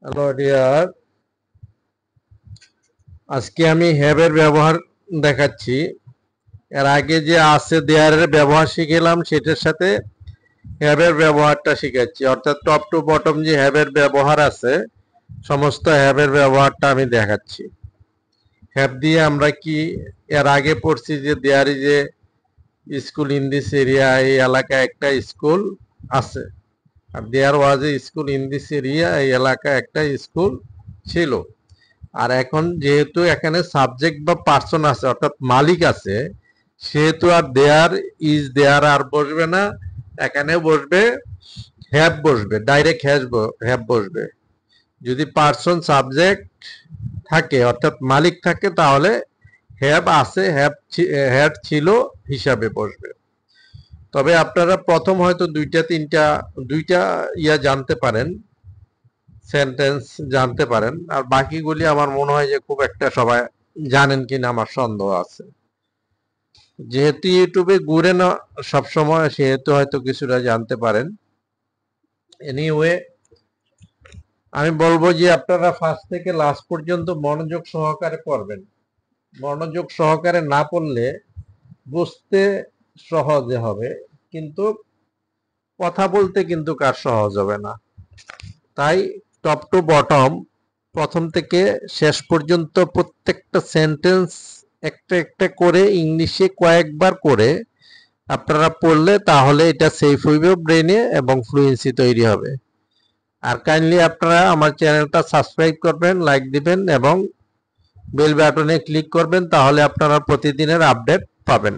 Hello dear, আজকে আমি have এর ব্যবহার দেখাচ্ছি। এর আগে যে আছে দেয়ারের ব্যবহার শিখেলাম, সেটার সাথে হ্যাভ এর ব্যবহারটা শিখাচ্ছি। অর্থাৎ টপ টু বটম যে হ্যাভ এর ব্যবহার আছে, সমস্ত হ্যাভ এর ব্যবহারটা আমি দেখাচ্ছি। হ্যাভ দিয়ে আমরা কি এর আগে পড়ছি যে there is a school in this area, এই এলাকায় একটা স্কুল আছে। আর there was a school in this area, এই এলাকায় একটা স্কুল ছিল। আর এখন যেহেতু এখানে সাবজেক্ট বা পার্সন আছে, অর্থাৎ মালিক আছে, সেহেতু আর দেয়ার ইজ দেয়ার আর বসবে না, এখানে বসবে হ্যাভ, বসবে ডাইরেক্ট হ্যাভ বসবে। যদি পার্সন সাবজেক্ট থাকে অর্থাৎ মালিক থাকে, তাহলে হ্যাভ আছে, হ্যাড ছিল হিসাবে বসবে। তবে আপনারা প্রথম হয়তো দুইটা জানতে পারেন, সেন্টেন্স জানতে পারেন, আর বাকিগুলি আমার মনে হয় যে খুব একটা সবাই জানেন কিনা আমার সন্দেহ আছে। যেহেতু ইউটিউবে ঘুরে না সবসময়, সেহেতু হয়তো কিছুটা জানতে পারেন। এনিওয়ে, আমি বলবো যে আপনারা ফার্স্ট থেকে লাস্ট পর্যন্ত মনোযোগ সহকারে পড়বেন। মনোযোগ সহকারে না পড়লে বুঝতে সহজে হবে, কিন্তু কথা বলতে কিন্তু কার সহজ হবে না। তাই টপ টু বটম, প্রথম থেকে শেষ পর্যন্ত প্রত্যেকটা সেন্টেন্স একটা একটা করে ইংলিশে কয়েকবার করে আপনারা পড়লে, তাহলে এটা সেভ হইবে ব্রেনে এবং ফ্লুয়েন্সি তৈরি হবে। আর কাইন্ডলি আপনারা আমার চ্যানেলটা সাবস্ক্রাইব করবেন, লাইক দিবেন এবং বেল বাটনে ক্লিক করবেন, তাহলে আপনারা প্রতিদিনের আপডেট পাবেন।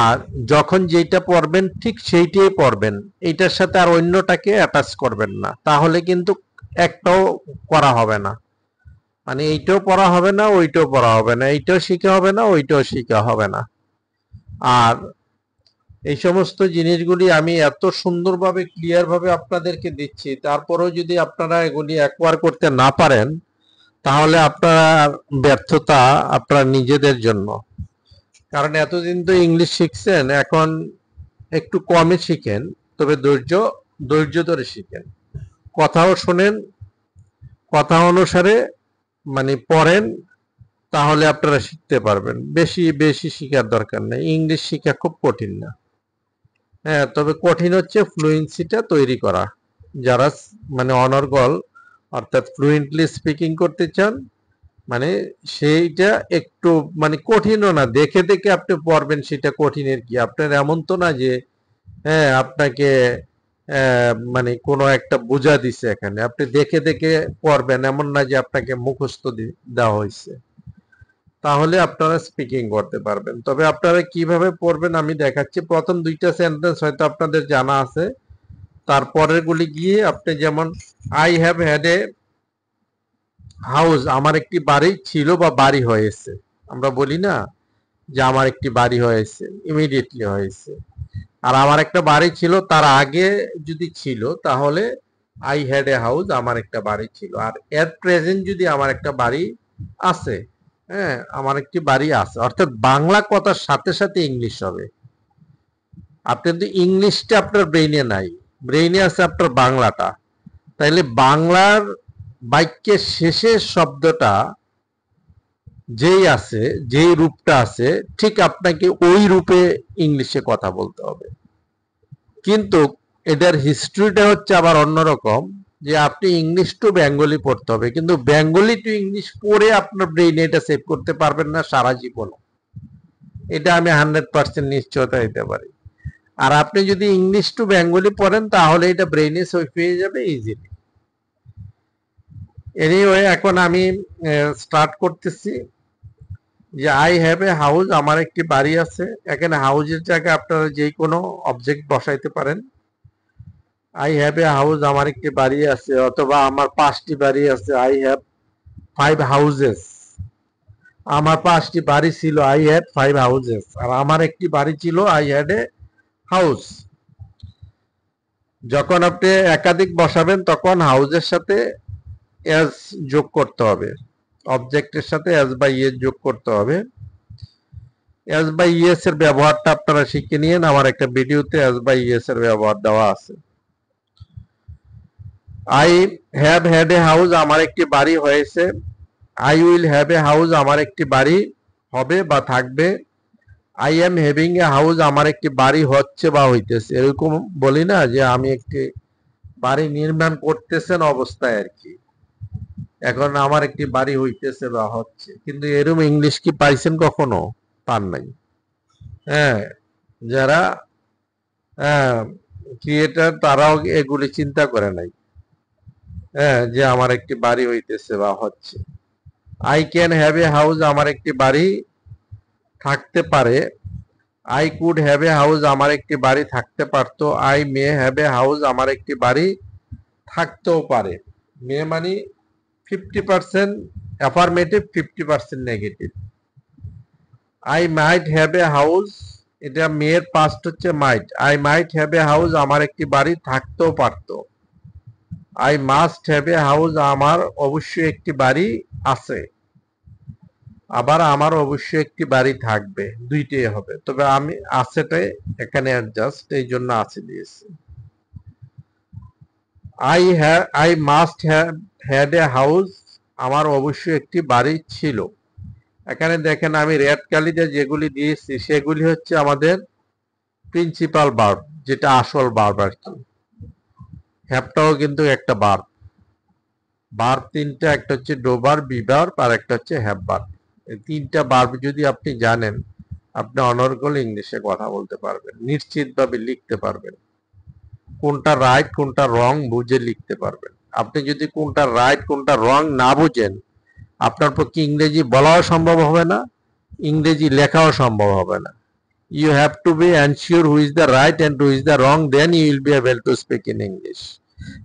আর যখন যেটা পড়বেন ঠিক সেইটাই পড়বেন, এইটার সাথে আর অন্যটাকে অ্যাটাচ করবেন না, তাহলে কিন্তু একটাও করা হবে না। মানে এইটাও পড়া হবে না, ওইটাও পড়া হবে না, এইটাও শিখা হবে না, ওইটাও শিখা হবে না। আর এই সমস্ত জিনিসগুলি আমি এত সুন্দরভাবে ক্লিয়ার ভাবে আপনাদেরকে দিচ্ছি, তারপরেও যদি আপনারা এগুলি অ্যাকোয়ার করতে না পারেন, তাহলে আপনার ব্যর্থতা আপনার নিজেদের জন্য। কারণ এতদিন তো ইংলিশ শিখছেন, এখন একটু কমে শিখেন, তবে ধৈর্য ধরে শিখেন, কথাও শোনেন, কথা অনুসারে মানে পড়েন, তাহলে আপনারা শিখতে পারবেন। বেশি বেশি শিখার দরকার নেই, ইংলিশ শিখা খুব কঠিন না। হ্যাঁ, তবে কঠিন হচ্ছে ফ্লুয়েন্সিটা তৈরি করা। যারা মানে অনর্গল অর্থাৎ ফ্লুয়েন্টলি স্পিকিং করতে চান, মানে সেইটা একটু মানে কঠিনও না, দেখে দেখে আপনি পড়বেন, সেটা কঠিনের কি? আপনার এমন তো না যে হ্যাঁ আপনাকে মানে কোনো একটা বোঝা দিছে, এখানে আপনি দেখে দেখে পড়বেন, এমন না যে আপনাকে মুখস্থ দেওয়া হয়েছে। তাহলে আপনারা স্পিকিং করতে পারবেন। তবে আপনারা কিভাবে পড়বেন আমি দেখাচ্ছি। প্রথম দুইটা সেন্টেন্স হয়তো আপনাদের জানা আছে, তারপরের গুলি গিয়ে আপনি যেমন I have had a house, আমার একটি বাড়ি ছিল বা বাড়ি হয়েছে। আমরা বলি না যে আমার একটি বাড়ি হয়েছে, ইমিডিয়েটলি হয়েছে। আর আমার একটা বাড়ি ছিল, তার আগে যদি ছিল তাহলে আই হ্যাড এ হাউস, আমার একটা বাড়ি ছিল। আর এর প্রেজেন্ট যদি আমার একটা বাড়ি আছে, হ্যাঁ আমার একটি বাড়ি আছে, অর্থাৎ বাংলা কথার সাথে সাথে ইংলিশ হবে। আপনি তো ইংলিশটা আপনার ব্রেইনে নাই, ব্রেইনে আছে আপনার বাংলাটা। তাইলে বাংলার বাক্যের শেষের শব্দটা যেই আছে, যেই রূপটা আছে, ঠিক আপনাকে ওই রূপে ইংলিশে কথা বলতে হবে। কিন্তু এটার হিস্ট্রিটা হচ্ছে আবার অন্যরকম, যে আপনি ইংলিশ টু বেঙ্গলি পড়তে হবে, কিন্তু বেঙ্গলি টু ইংলিশ পড়ে আপনার ব্রেইনে এটা সেভ করতে পারবেন না সারা জীবন। এটা আমি 100% নিশ্চয়তা দিতে পারি। আর আপনি যদি ইংলিশ টু বেঙ্গলি পড়েন, তাহলে এটা ব্রেইনে সেভ হয়ে যাবে ইজিলি। এনিওয়ে, এখন আমি স্টার্ট করতেছি যে আই হ্যাভ এ হাউস, আমার একটি বাড়ি আছে। এখানে হাউজের জায়গায় আপনারা যে কোনো অবজেক্ট বসাইতে পারেন। আই হ্যাভ এ হাউস, আমার একটি বাড়ি আছে, অথবা আমার 5টি বাড়ি আছে, আই হ্যাভ 5 হাউজেস। আমার 5টি বাড়ি ছিল, আই হ্যাড 5 হাউজেস। আর আমার একটি বাড়ি ছিল, আই হ্যাড এ হাউস। যখন আপনি একাধিক বসাবেন, তখন হাউজের সাথে এস যোগ করতে হবে, অবজেক্টের সাথে এস বা ইএস যোগ করতে হবে। এস বা ইএস এর ব্যবহারটা আপনারা শিখে নিন, আমার একটা ভিডিওতে এস বা ইএস এর ব্যবহার দেওয়া আছে। I have had a house, আমার একটি বাড়ি হয়েছে। I will have a house, আমার একটি বাড়ি হবে বা থাকবে। I am having a house, আমার একটি বাড়ি হচ্ছে বা হইতেছে। এরকম বলি না যে আমি একটি বাড়ি নির্মাণ করতেছেন অবস্থায় আর কি, এখন আমার একটি বাড়ি হইতেছে বা হচ্ছে। কিন্তু এরকম ইংলিশ কি পাইছেন কখনো? পান নাই। হ্যাঁ, যারা ক্রিয়েটার তারাও এগুলি চিন্তা করে নাই, হ্যাঁ, যে আমার একটি বাড়ি হইতেছে বা হচ্ছে। I can have a house, আমার একটি বাড়ি থাকতে পারে। I could have a house, আমার একটি বাড়ি থাকতে পারতো। I may have a house, আমার একটি বাড়ি থাকতেও পারে। মে মানে 50% affirmative, 50% negative. I might have a house, এটা মেয়ের পাস্ট হচ্ছে might. I might have a house, আমার একটি বাড়ি থাকতেও পারতো। I must have a house, আমার অবশ্যই একটি বাড়ি আছে। আবার আমার অবশ্যই একটি বাড়ি থাকবে, দুইটাই হবে, তবে আমি আছেটাই এখানে অ্যাডজাস্ট, এই জন্য আছে দিয়েছি। I must have had a house, আমার অবশ্যই একটি বাড়ি ছিল। এখানে দেখেন আমি রেড কালিতে যেগুলি দিয়েছি সেগুলি হচ্ছে আমাদের প্রিন্সিপাল ভার্ব, যেটা আসল ভার্ব আর কি। হ্যাভটাও কিন্তু একটা ভার্ব। ভার্ব তিনটা, একটা হচ্ছে ডো ভার্ব, বি ভার্ব, আর একটা হচ্ছে হ্যাভ ভার্ব। এই তিনটা ভার্ব যদি আপনি জানেন, আপনি অনর্গল ইংলিশে কথা বলতে পারবেন, নিশ্চিতভাবে লিখতে পারবেন। কোনটা রাইট কোনটা রং বুঝে লিখতে পারবেন। আপনি যদি কোনটা রাইট কোনটা রং না বুঝেন, আপনার পক্ষে ইংরেজি বলাও সম্ভব হবে না, ইংরেজি লেখাও সম্ভব হবে না। You have to be unsure who is the right and who is the wrong, then you will be able to speak in English.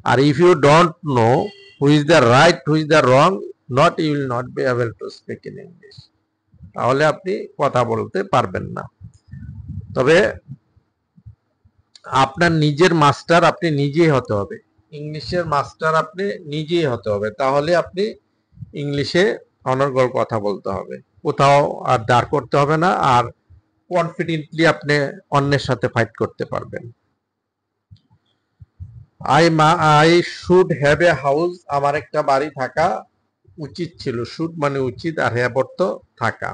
Or if you don't know who is the right, who is the wrong, not you will not be able to speak in English. তাহলে আপনি কথা বলতে পারবেন না। তবে আপনার নিজের master আপনি নিজেই হতে হবে, ইংলিশের মাস্টার আপনি নিজেই হতে হবে, তাহলে আপনি ইংলিশে অনর্গল কথা বলতে হবে, কোথাও আর দাঁড় করতে হবে না, আর কনফিডেন্টলি আপনি অন্যের সাথে ফাইট করতে পারবেন। I should have a house, আমার একটা বাড়ি থাকা উচিত ছিল। শুড মানে উচিত, আর হ্যাভ অর্থ থাকা।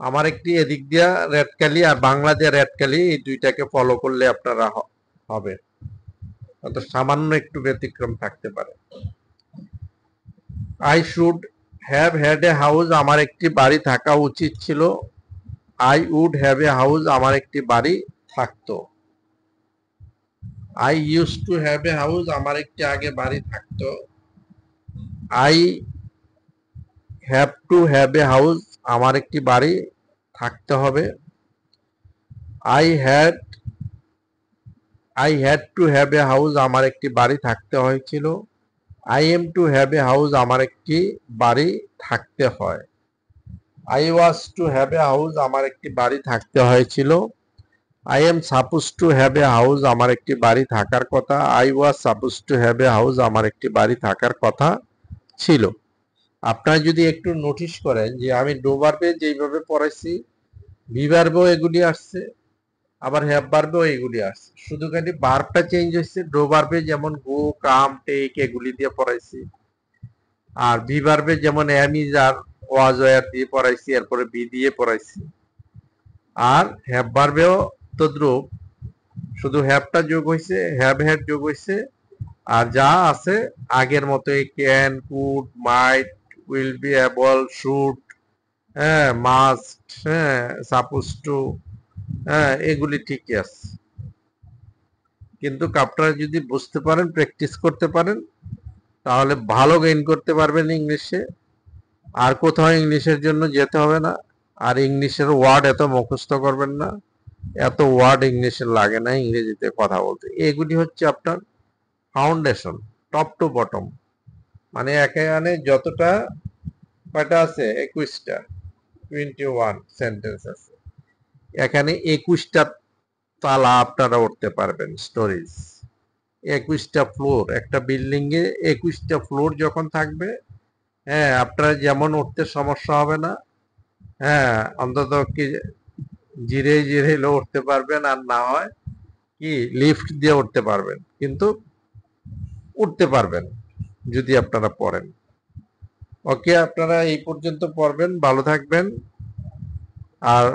আমার একটি, এদিক দিয়া রেড কালি আর বাংলা দিয়ে রেড কালি, এই দুইটাকে ফলো করলে আপনারা হবে, অত সামান্য একটু ব্যতিক্রম থাকতে পারে। I should have had a house, আমার একটি বাড়ি থাকা উচিত ছিল। I would have a house, আমার একটি বাড়ি থাকতো। I use to have a house, আমার একটি আগে বাড়ি থাকতো। I have to have a house, আমার একটি বাড়ি থাকতে হবে। I had I had to have a house, আমার একটি বাড়ি থাকতে হয়েছিল। I am to have a house, আমার একটি বাড়ি থাকতে হয়। I was two have a house, আমার একটি বাড়ি থাকতে হয়েছিল। I M suppose two have a house, আমার একটি বাড়ি থাকার কথা। I was suppose two have a house, আমার একটি বাড়ি থাকার কথা ছিল। আপনারা যদি একটু নোটিশ করেন যে আমি ডো ভার্বে যেইভাবে পড়াইছি, ভি ভার্বেও এগুলি আসছে, আবার হ্যাভ ভার্বেও এগুলি আসছে, শুধু খালি ভার্বটা চেঞ্জ হয়েছে। ডো ভার্বে যেমন গো, কাম, টেক এগুলি দিয়ে পড়াইছি, আর ভি ভার্বে যেমন am, is, are, was, were দিয়ে পড়াইছি, এরপরে বি দিয়ে পড়াইছি। আর হ্যাভ ভার্বেও তদ্রুপ, শুধু হ্যাভটা যোগ হয়েছে, হ্যাভ হ্যাড যোগ হয়েছে, আর যা আছে আগের মতোই can, could, might, will be, able, should, হ্যাঁ, মাস্ট, হ্যাঁ, সাপোজ টু, হ্যাঁ, এগুলি ঠিকই আছে। কিন্তু আপনারা যদি বুঝতে পারেন, প্র্যাকটিস করতে পারেন, তাহলে ভালো গেইন করতে পারবেন ইংলিশে। আর কোথাও ইংলিশের জন্য যেতে হবে না। আর ইংলিশের ওয়ার্ড এত মুখস্থ করবেন না, এত ওয়ার্ড ইংলিশের লাগে না ইংরেজিতে কথা বলতে। এগুলি হচ্ছে আপনার ফাউন্ডেশন, টপ টু বটম। মানে এখানে যতটা কয়টা আছে, 21টা, 21 সেন্টেন্স আছে, এখানে 21টা তালা আপনারা উঠতে পারবেন। স্টোরিজ, 21টা ফ্লোর, একটা বিল্ডিং এ 21টা ফ্লোর যখন থাকবে, হ্যাঁ, আপনারা যেমন উঠতে সমস্যা হবে না, হ্যাঁ, অন্তত কি জিরে জিরে উঠতে পারবেন, আর না হয় কি লিফট দিয়ে উঠতে পারবেন। কিন্তু উঠতে পারবেন যদি আপনারা পড়েন। ওকে, আপনারা এই পর্যন্ত পড়বেন, ভালো থাকবেন। আর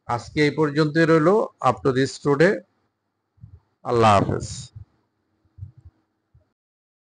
আজকে এই পর্যন্তই রইল আপ টু দিস টুডে। আল্লাহ হাফেজ।